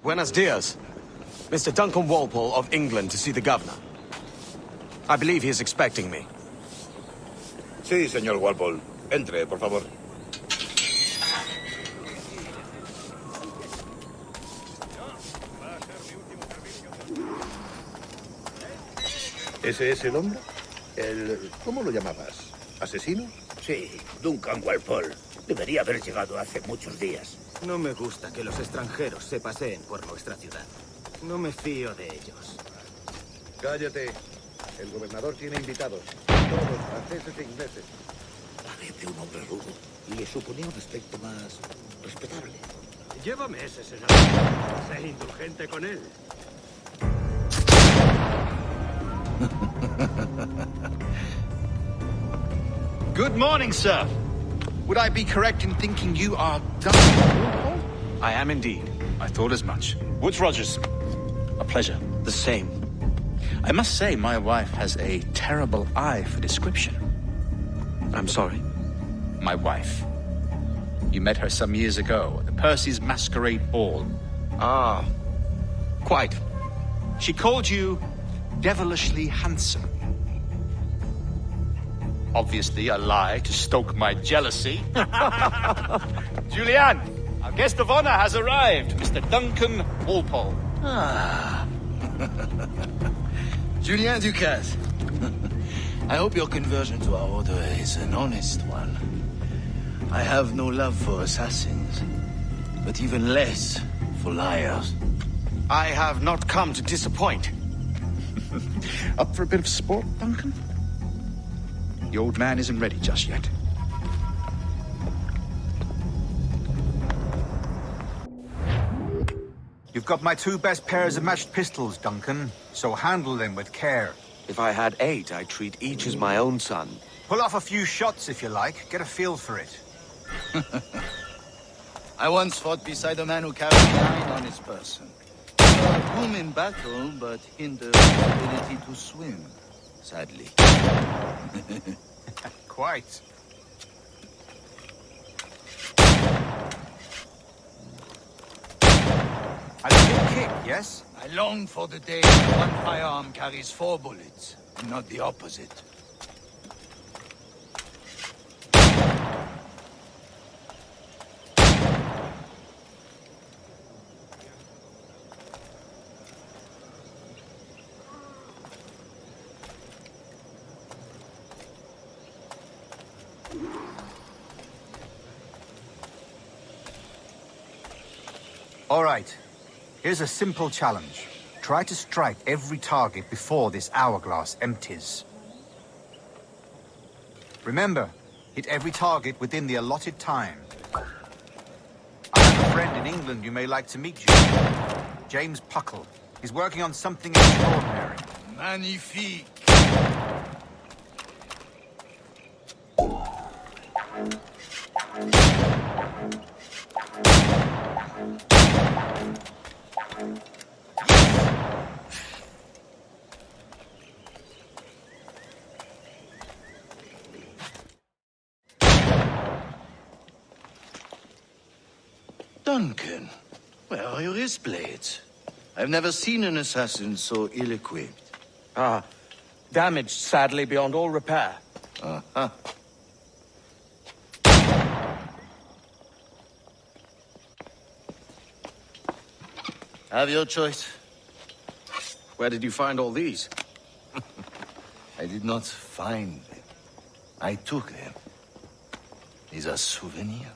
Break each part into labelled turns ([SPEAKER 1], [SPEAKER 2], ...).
[SPEAKER 1] Buenos dias. Mr. Duncan Walpole of England to see the governor. I believe he is expecting me.
[SPEAKER 2] Sí, señor Walpole. Entre, por favor. ¿Ese es el hombre? ¿Cómo lo llamabas? ¿Asesino?
[SPEAKER 3] Sí, Duncan Walpole. Debería haber llegado hace muchos días.
[SPEAKER 4] No me gusta que los extranjeros se paseen por nuestra ciudad. No me fío de ellos.
[SPEAKER 2] Cállate. El gobernador tiene invitados. Todos franceses e ingleses.
[SPEAKER 3] Parece un hombre rudo y le suponía un aspecto más respetable.
[SPEAKER 5] Llévame ese senador. Sé indulgente con él.
[SPEAKER 6] Good morning, sir. Would I be correct in thinking you are Duncan Walpole?
[SPEAKER 1] I am indeed.
[SPEAKER 6] I thought as much. Woods Rogers. A pleasure.
[SPEAKER 1] The same.
[SPEAKER 6] I must say, my wife has a terrible eye for description.
[SPEAKER 1] I'm sorry.
[SPEAKER 6] My wife. You met her some years ago at the Percy's Masquerade Ball.
[SPEAKER 1] Ah, quite.
[SPEAKER 6] She called you devilishly handsome. Obviously a lie to stoke my jealousy. Julianne, our guest of honor has arrived, Mr. Duncan Walpole.
[SPEAKER 7] Ah. Julien Ducasse. I hope your conversion to our order is an honest one. I have no love for assassins, but even less for liars.
[SPEAKER 1] I have not come to disappoint.
[SPEAKER 6] Up for a bit of sport, Duncan? The old man isn't ready just yet.
[SPEAKER 8] You've got my two best pairs of matched pistols, Duncan, so handle them with care.
[SPEAKER 1] If I had 8, I'd treat each as my own son.
[SPEAKER 8] Pull off a few shots if you like, get a feel for it.
[SPEAKER 7] I once fought beside a man who carried 9 on his person. Boom in battle, but hindered his ability to swim, sadly.
[SPEAKER 8] Quite. A little kick, yes?
[SPEAKER 7] I long for the day when one firearm carries 4 bullets, and not the opposite.
[SPEAKER 8] All right. Here's a simple challenge. Try to strike every target before this hourglass empties. Remember, hit every target within the allotted time. I have a friend in England you may like to meet you. James Puckle. He's working on something extraordinary.
[SPEAKER 7] Magnifique! Duncan, where are your wrist blades? I've never seen an assassin so ill-equipped.
[SPEAKER 1] Ah, damaged sadly beyond all repair.
[SPEAKER 7] Uh-huh. Have your choice.
[SPEAKER 1] Where did you find all these?
[SPEAKER 7] I did not find them. I took them. These are souvenirs.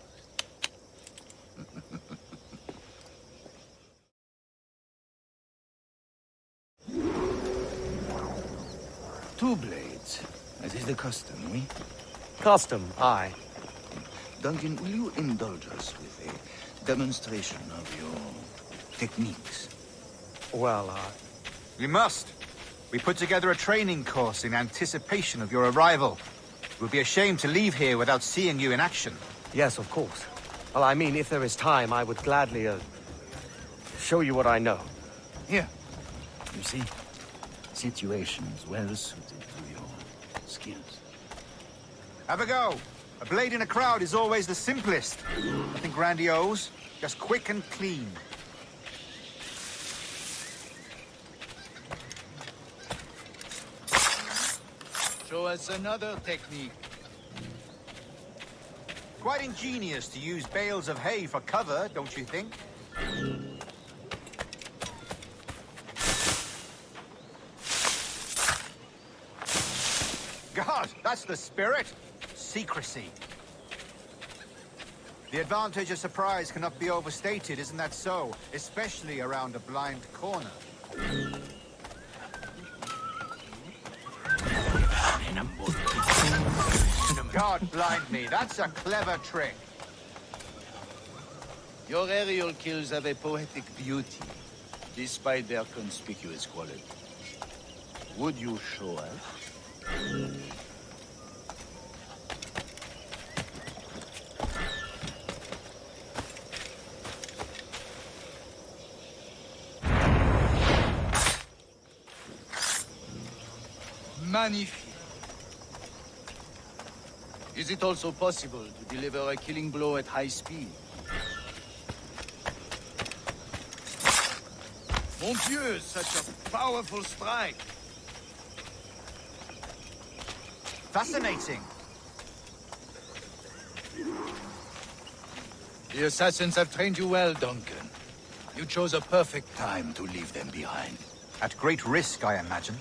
[SPEAKER 7] Two blades. That is the custom, oui?
[SPEAKER 1] Custom, aye.
[SPEAKER 7] Duncan, will you indulge us with a demonstration of your techniques?
[SPEAKER 1] Well,
[SPEAKER 8] We must. We put together a training course in anticipation of your arrival. It would be a shame to leave here without seeing you in action.
[SPEAKER 1] yes, of course. Well, I mean, if there is time, I would gladly, show you what I know.
[SPEAKER 7] Here. You see, situations well suited to your skills.
[SPEAKER 8] Have a go. A blade in a crowd is always the simplest. Nothing grandiose, just quick and clean.
[SPEAKER 7] Show us another technique.
[SPEAKER 8] Quite ingenious to use bales of hay for cover, don't you think? God, that's the spirit. Secrecy. The advantage of surprise cannot be overstated, isn't that so? Especially around a blind corner. God blind me, that's a clever trick.
[SPEAKER 7] Your aerial kills have a poetic beauty, despite their conspicuous quality. Would you show us? Magnifique. Is it also possible to deliver a killing blow at high speed? Mon Dieu, such a powerful strike!
[SPEAKER 8] Fascinating.
[SPEAKER 7] The assassins have trained you well, Duncan. You chose a perfect time to leave them behind.
[SPEAKER 8] At great risk, I imagine.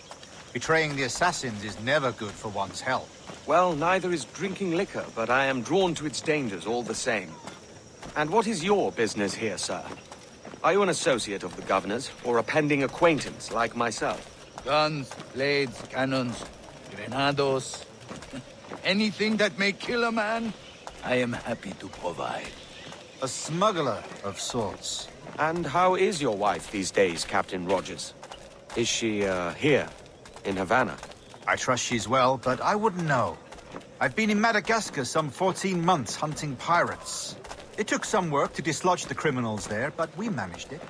[SPEAKER 8] Betraying the assassins is never good for one's health.
[SPEAKER 1] Well, neither is drinking liquor, but I am drawn to its dangers all the same. And what is your business here, sir? Are you an associate of the governor's, or a pending acquaintance like myself?
[SPEAKER 7] Guns, blades, cannons, grenados. Anything that may kill a man, I am happy to provide.
[SPEAKER 8] A smuggler of sorts.
[SPEAKER 1] And how is your wife these days, Captain Rogers? Is she, here, in Havana?
[SPEAKER 8] I trust she's well, but I wouldn't know. I've been in Madagascar some 14 months hunting pirates. It took some work to dislodge the criminals there, but we managed it.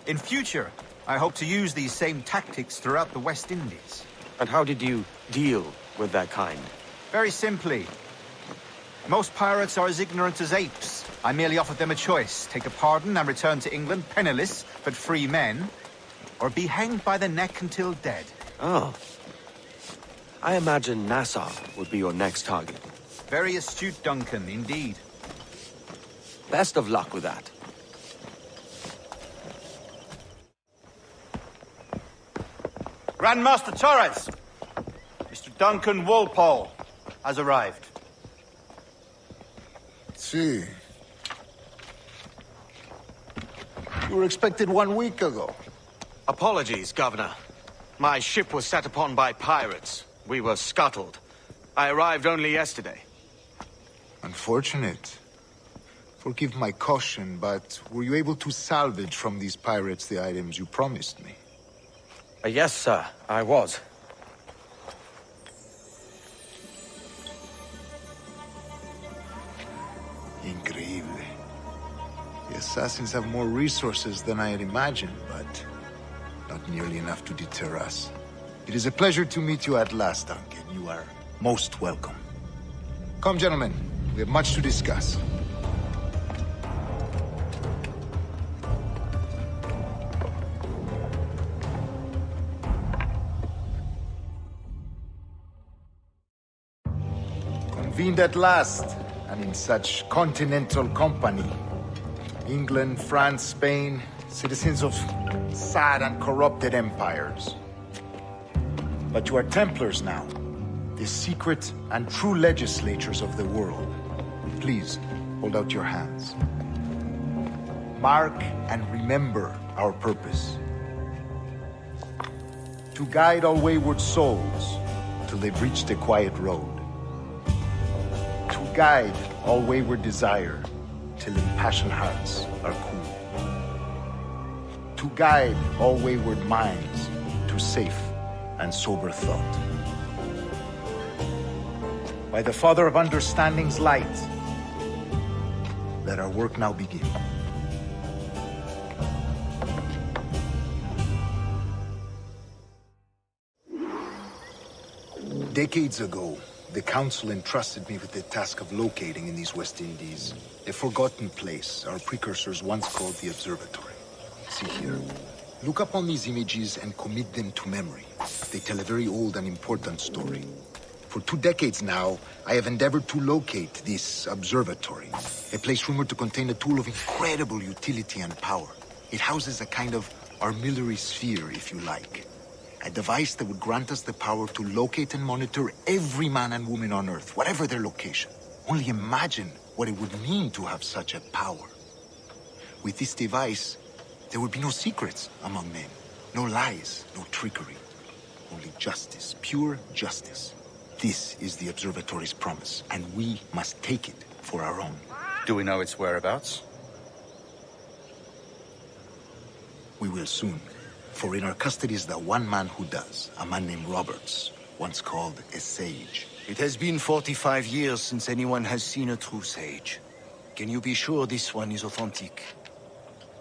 [SPEAKER 8] In future, I hope to use these same tactics throughout the West Indies.
[SPEAKER 1] And how did you deal with that kind?
[SPEAKER 8] Very simply. Most pirates are as ignorant as apes. I merely offered them a choice. Take a pardon and return to England penniless, but free men, or be hanged by the neck until dead.
[SPEAKER 1] Oh. I imagine Nassau would be your next target.
[SPEAKER 8] Very astute, Duncan, indeed.
[SPEAKER 1] Best of luck with that.
[SPEAKER 8] Grand Master Torres! Mr. Duncan Walpole has arrived.
[SPEAKER 9] See. You were expected 1 week ago.
[SPEAKER 1] Apologies, Governor. My ship was set upon by pirates. We were scuttled. I arrived only yesterday.
[SPEAKER 9] Unfortunate. Forgive my caution, but were you able to salvage from these pirates the items you promised me?
[SPEAKER 1] Yes, sir, I was.
[SPEAKER 9] Increíble. The assassins have more resources than I had imagined, but not nearly enough to deter us. It is a pleasure to meet you at last, Duncan. You are most welcome. Come, gentlemen. We have much to discuss. Convened at last, and in such continental company. England, France, Spain, citizens of sad and corrupted empires. But you are Templars now, the secret and true legislators of the world. Please, hold out your hands. Mark and remember our purpose. To guide all wayward souls till they've reached the quiet road. To guide all wayward desire till impassioned hearts are cool. To guide all wayward minds to safe and sober thought. By the Father of Understanding's light, let our work now begin. Decades ago, the Council entrusted me with the task of locating in these West Indies a forgotten place our precursors once called the Observatory. See here. Look upon these images and commit them to memory. they tell a very old and important story. For 2 decades now, I have endeavored to locate this observatory, a place rumored to contain a tool of incredible utility and power. It houses a kind of armillary sphere, if you like. A device that would grant us the power to locate and monitor every man and woman on Earth, whatever their location. Only imagine what it would mean to have such a power. With this device, there would be no secrets among men. No lies, no trickery. Only justice, pure justice. This is the observatory's promise, and we must take it for our own.
[SPEAKER 6] Do we know its whereabouts?
[SPEAKER 9] We will soon. For in our custody is the one man who does, a man named Roberts, once called a sage.
[SPEAKER 7] It has been 45 years since anyone has seen a true sage. Can you be sure this one is authentic?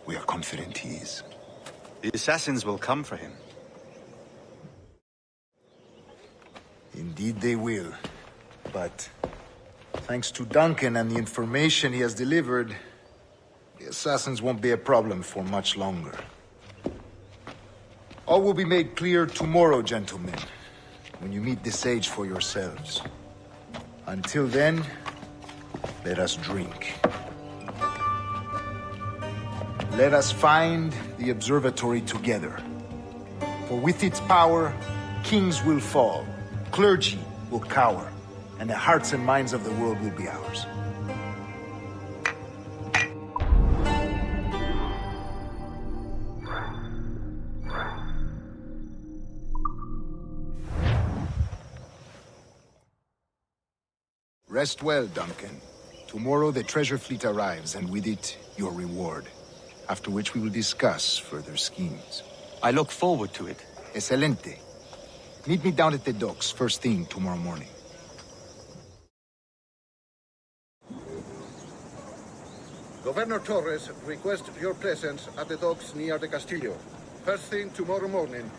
[SPEAKER 9] We are confident he is.
[SPEAKER 6] The assassins will come for him.
[SPEAKER 9] Indeed they will. But thanks to Duncan and the information he has delivered, the assassins won't be a problem for much longer. All will be made clear tomorrow, gentlemen, when you meet the sage for yourselves. Until then, let us drink. Let us find the observatory together. For with its power, kings will fall, clergy will cower, and the hearts and minds of the world will be ours. Rest well, Duncan. Tomorrow the treasure fleet arrives, and with it, your reward. After which we will discuss further schemes.
[SPEAKER 1] I look forward to it.
[SPEAKER 9] Excelente. Meet me down at the docks first thing tomorrow morning.
[SPEAKER 2] Governor Torres requests your presence at the docks near the Castillo. First thing tomorrow morning.